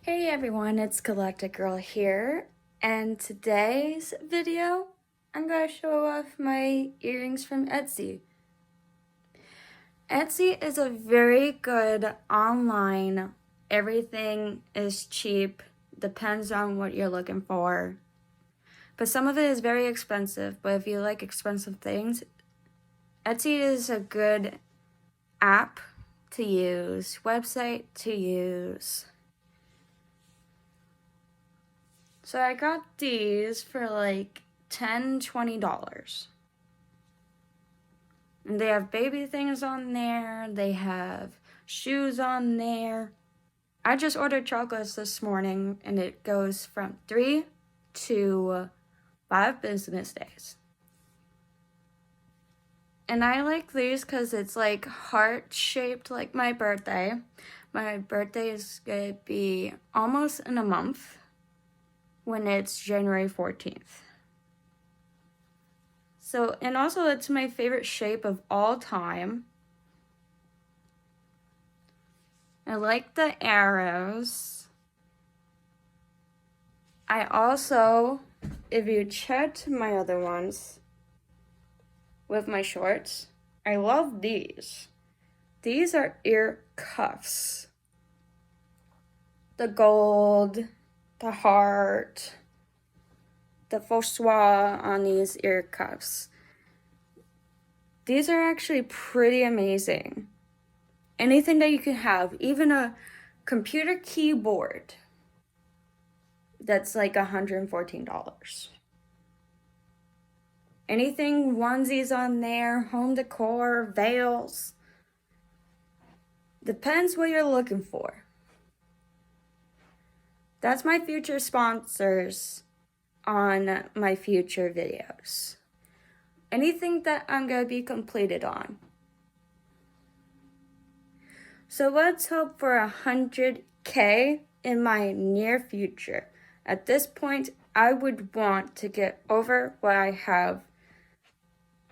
Hey everyone, it's Galactic Girl here, and today's video, I'm going to show off my earrings from Etsy. Etsy is a very good online, everything is cheap, depends on what you're looking for. But some of it is very expensive, but if you like expensive things, Etsy is a good app to use, website to use. So I got these for like $10-$20. And they have baby things on there. They have shoes on there. I just ordered chocolates this morning and it goes from 3 to 5 business days. And I like these because it's like heart-shaped like my birthday. My birthday is going to be almost in a month when it's January 14th. So, and also it's my favorite shape of all time. I like the arrows. I also, if you check my other ones with my shorts, I love these. These are ear cuffs. The gold, the heart, the faux soie on these ear cuffs. These are actually pretty amazing. Anything that you can have, even a computer keyboard, that's like $114. Anything onesies on there, home decor, veils. Depends what you're looking for. That's my future sponsors on my future videos. Anything that I'm going to be completed on. So let's hope for 100K in my near future. At this point, I would want to get over what I have.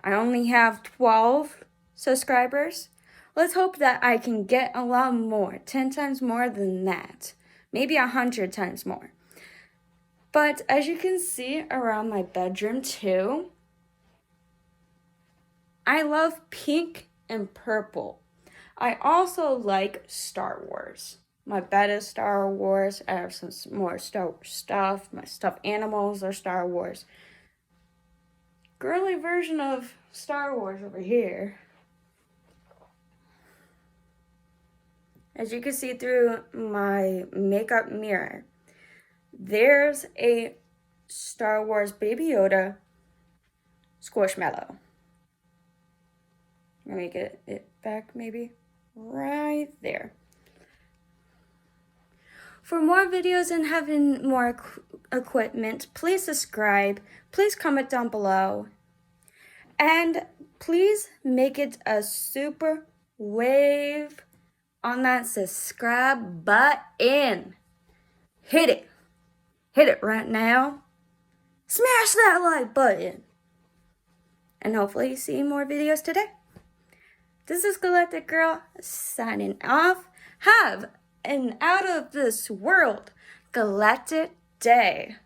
I only have 12 subscribers. Let's hope that I can get a lot more, 10 times more than that. Maybe 100 times more. But as you can see around my bedroom too, I love pink and purple. I also like Star Wars. My bed is Star Wars. I have some more Star Wars stuff. My stuffed animals are Star Wars. Girly version of Star Wars over here. As you can see through my makeup mirror, there's a Star Wars Baby Yoda Squishmallow. Let me get it back maybe. Right there. For more videos and having more equipment, please subscribe. Please comment down below. And please make it a super wave on that subscribe button. Hit it. Hit it right now. Smash that like button. And hopefully you see more videos today. This is Galactic Girl signing off. Have an out of this world galactic day.